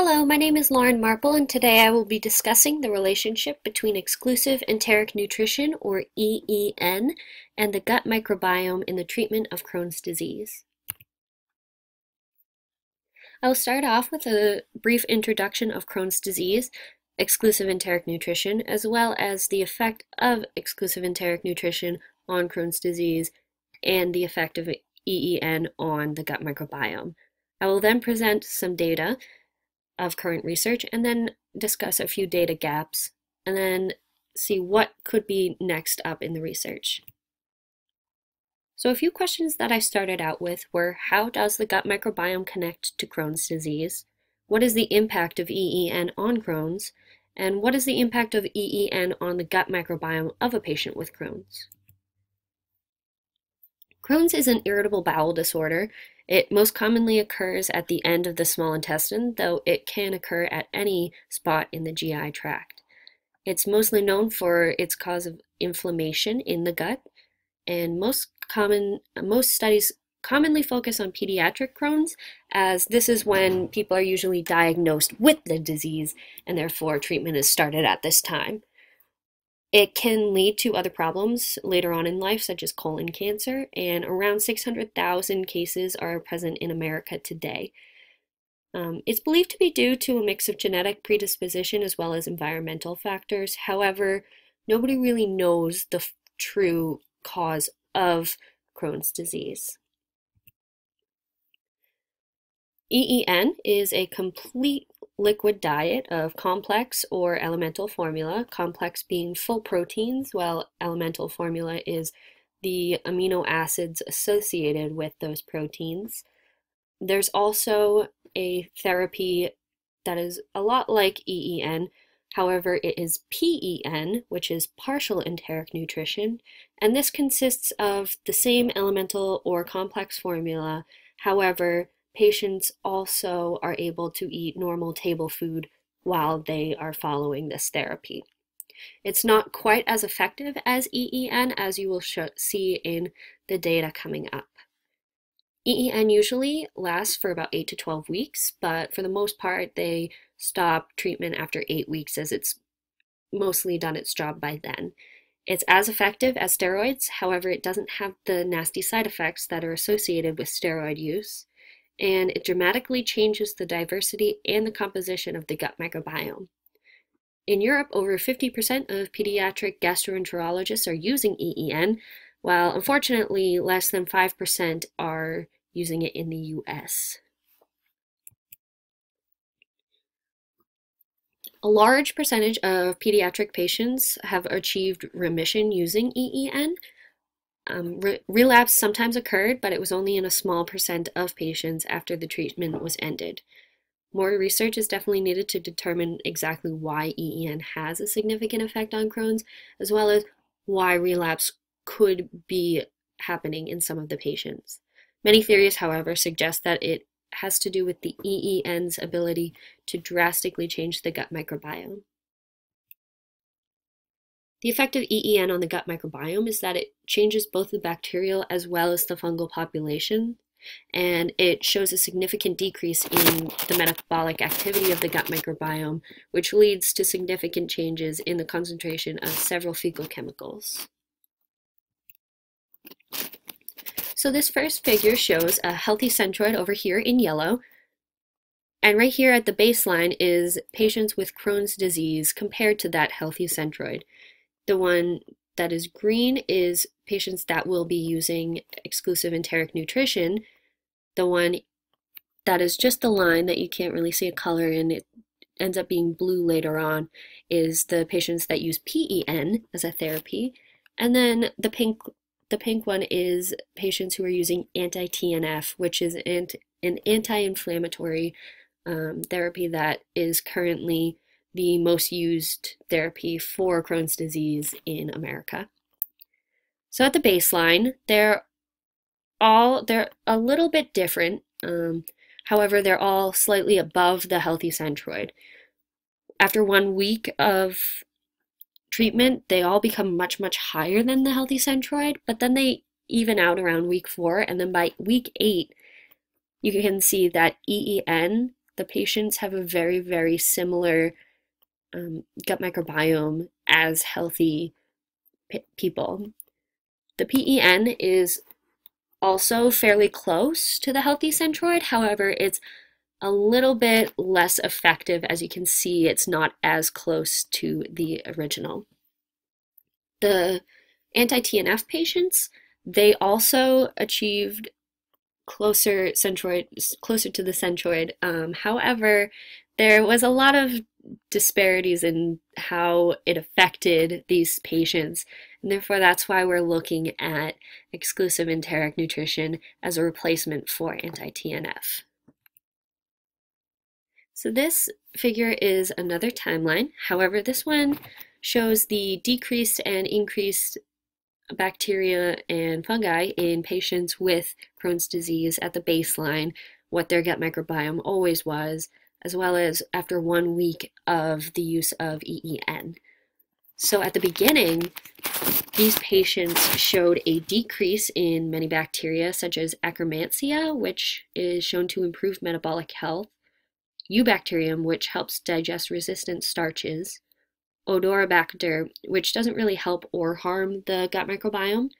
Hello, my name is Lauren Marple, and today I will be discussing the relationship between exclusive enteric nutrition, or EEN, and the gut microbiome in the treatment of Crohn's disease. I will start off with a brief introduction of Crohn's disease, exclusive enteric nutrition, as well as the effect of exclusive enteric nutrition on Crohn's disease and the effect of EEN on the gut microbiome. I will then present some data of current research and then discuss a few data gaps and then see what could be next up in the research. So a few questions that I started out with were, how does the gut microbiome connect to Crohn's disease? What is the impact of EEN on Crohn's? And what is the impact of EEN on the gut microbiome of a patient with Crohn's? Crohn's is an irritable bowel disorder. It most commonly occurs at the end of the small intestine, though it can occur at any spot in the GI tract. It's mostly known for its cause of inflammation in the gut, and most studies commonly focus on pediatric Crohn's, as this is when people are usually diagnosed with the disease, and therefore treatment is started at this time. It can lead to other problems later on in life, such as colon cancer, and around 600,000 cases are present in America today. It's believed to be due to a mix of genetic predisposition as well as environmental factors. However, nobody really knows the true cause of Crohn's disease. EEN is a complete liquid diet of complex or elemental formula, complex being full proteins, while elemental formula is the amino acids associated with those proteins. There's also a therapy that is a lot like EEN, however it is PEN, which is partial enteric nutrition, and this consists of the same elemental or complex formula. However, patients also are able to eat normal table food while they are following this therapy. It's not quite as effective as EEN, as you will see in the data coming up. EEN usually lasts for about 8 to 12 weeks, but for the most part they stop treatment after 8 weeks, as it's mostly done its job by then. It's as effective as steroids, however it doesn't have the nasty side effects that are associated with steroid use, and it dramatically changes the diversity and the composition of the gut microbiome. In Europe, over 50% of pediatric gastroenterologists are using EEN, while unfortunately less than 5% are using it in the US. A large percentage of pediatric patients have achieved remission using EEN. Relapse sometimes occurred, but it was only in a small percent of patients after the treatment was ended. More research is definitely needed to determine exactly why EEN has a significant effect on Crohn's, as well as why relapse could be happening in some of the patients. Many theories, however, suggest that it has to do with the EEN's ability to drastically change the gut microbiome. The effect of EEN on the gut microbiome is that it changes both the bacterial as well as the fungal population, and it shows a significant decrease in the metabolic activity of the gut microbiome, which leads to significant changes in the concentration of several fecal chemicals. So this first figure shows a healthy centroid over here in yellow, and right here at the baseline is patients with Crohn's disease compared to that healthy centroid. The one that is green is patients that will be using exclusive enteric nutrition. The one that is just the line that you can't really see a color in, it ends up being blue later on, is the patients that use PEN as a therapy. And then the pink one is patients who are using anti-TNF, which is an anti-inflammatory therapy that is currently the most used therapy for Crohn's disease in America. So at the baseline, they're a little bit different. However, they're all slightly above the healthy centroid. After 1 week of treatment, they all become much, much higher than the healthy centroid, but then they even out around week 4, and then by week 8, you can see that EEN the patients have a very, very similar gut microbiome as healthy people. The PEN is also fairly close to the healthy centroid. However, it's a little bit less effective. As you can see, it's not as close to the original. The anti-TNF patients, they also achieved closer to the centroid. However, there was a lot of disparities in how it affected these patients, and therefore that's why we're looking at exclusive enteric nutrition as a replacement for anti-TNF. So this figure is another timeline. However, this one shows the decreased and increased bacteria and fungi in patients with Crohn's disease at the baseline, what their gut microbiome always was, as well as after 1 week of the use of EEN. So at the beginning, these patients showed a decrease in many bacteria, such as Akkermansia, which is shown to improve metabolic health, Eubacterium, which helps digest resistant starches, Odorobacter, which doesn't really help or harm the gut microbiome,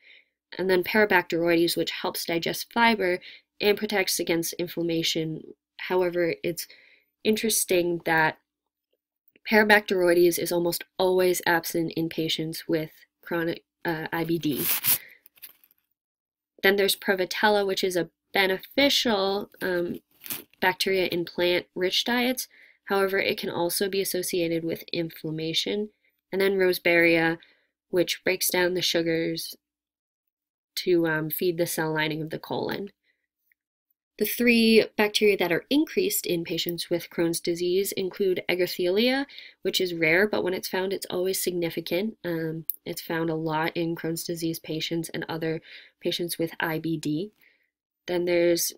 and then Parabacteroides, which helps digest fiber and protects against inflammation. However, it's interesting that Parabacteroides is almost always absent in patients with chronic IBD. Then there's Prevotella, which is a beneficial bacteria in plant-rich diets. However, it can also be associated with inflammation. And then Rosebarria, which breaks down the sugars to feed the cell lining of the colon. The 3 bacteria that are increased in patients with Crohn's disease include Eggerithelia, which is rare, but when it's found, it's always significant. It's found a lot in Crohn's disease patients and other patients with IBD. Then there's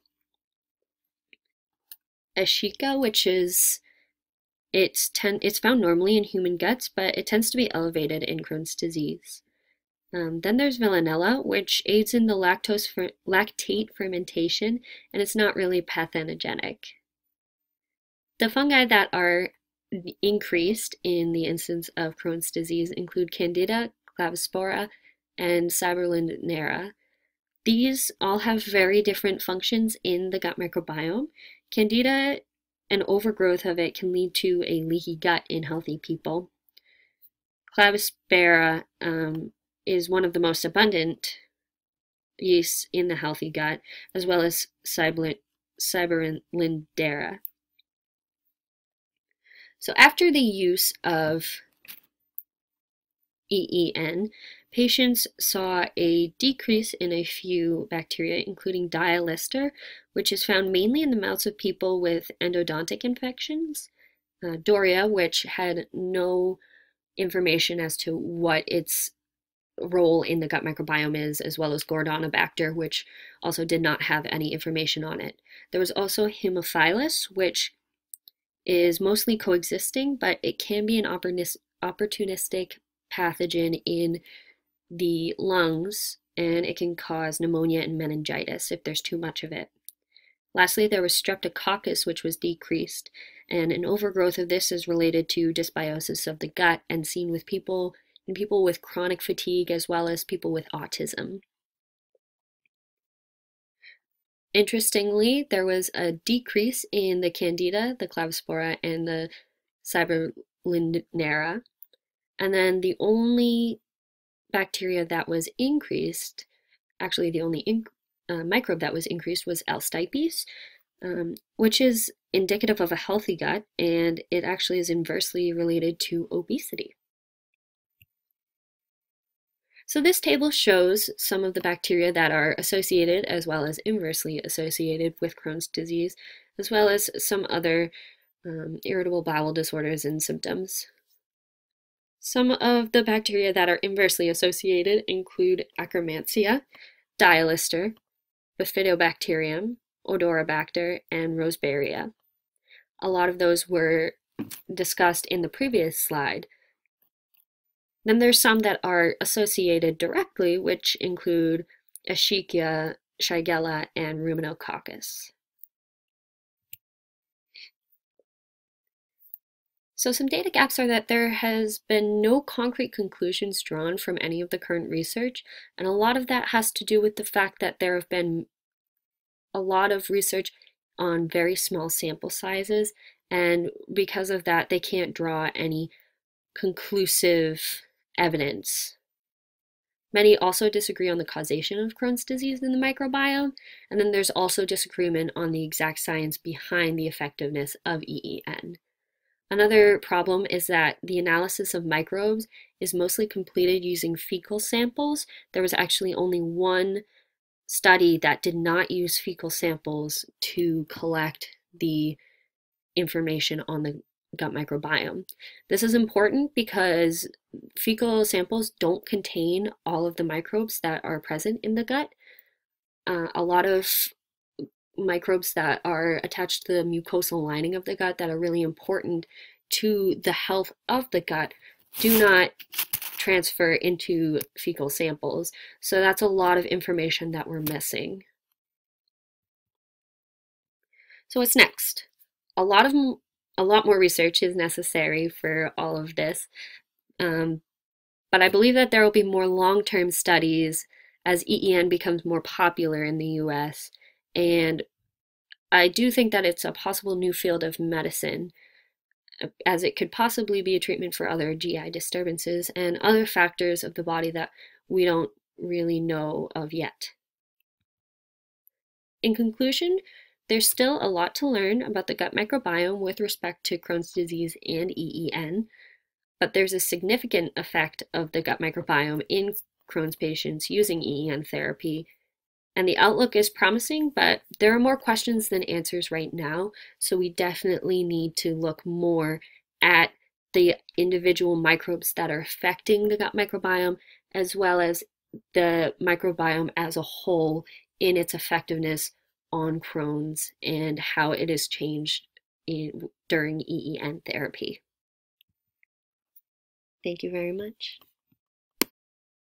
Escherichia, which is it's found normally in human guts, but it tends to be elevated in Crohn's disease. Then there's Villanella, which aids in the lactate fermentation, and it's not really pathogenic. The fungi that are increased in the instance of Crohn's disease include Candida, Clavispora, and Cyberlindnera. These all have very different functions in the gut microbiome. Candida, an overgrowth of it, can lead to a leaky gut in healthy people. Clavispora is one of the most abundant yeasts in the healthy gut, as well as Cyberlindnera. So after the use of EEN, patients saw a decrease in a few bacteria, including Dialister, which is found mainly in the mouths of people with endodontic infections, Doria, which had no information as to what its role in the gut microbiome is, as well as Gordonobacter, which also did not have any information on it. There was also Haemophilus, which is mostly coexisting, but it can be an opportunistic pathogen in the lungs, and it can cause pneumonia and meningitis if there's too much of it. Lastly, there was Streptococcus, which was decreased, and an overgrowth of this is related to dysbiosis of the gut and seen with people with chronic fatigue as well as people with autism. Interestingly, there was a decrease in the Candida, the Clavispora, and the Cyberlindnera, and then the only bacteria that was increased, actually the only microbe that was increased was L. stipes, which is indicative of a healthy gut, and it actually is inversely related to obesity. So this table shows some of the bacteria that are associated as well as inversely associated with Crohn's disease, as well as some other irritable bowel disorders and symptoms. Some of the bacteria that are inversely associated include Akkermansia, Dialister, Bifidobacterium, Odorobacter, and Rosebarria. A lot of those were discussed in the previous slide. Then there's some that are associated directly, which include Escherichia, Shigella, and Ruminococcus. So some data gaps are that there has been no concrete conclusions drawn from any of the current research, and a lot of that has to do with the fact that there have been a lot of research on very small sample sizes, and because of that, they can't draw any conclusive evidence. Many also disagree on the causation of Crohn's disease in the microbiome, and then there's also disagreement on the exact science behind the effectiveness of EEN. Another problem is that the analysis of microbes is mostly completed using fecal samples. There was actually only one study that did not use fecal samples to collect the information on the gut microbiome. This is important because fecal samples don't contain all of the microbes that are present in the gut. A lot of microbes that are attached to the mucosal lining of the gut that are really important to the health of the gut do not transfer into fecal samples. So that's a lot of information that we're missing. So what's next? A lot of a lot more research is necessary for all of this, but I believe that there will be more long-term studies as EEN becomes more popular in the US, and I do think that it's a possible new field of medicine, as it could possibly be a treatment for other GI disturbances and other factors of the body that we don't really know of yet. In conclusion, there's still a lot to learn about the gut microbiome with respect to Crohn's disease and EEN, but there's a significant effect of the gut microbiome in Crohn's patients using EEN therapy. And the outlook is promising, but there are more questions than answers right now, so we definitely need to look more at the individual microbes that are affecting the gut microbiome, as well as the microbiome as a whole in its effectiveness on Crohn's and how it is changed during EEN therapy. Thank you very much.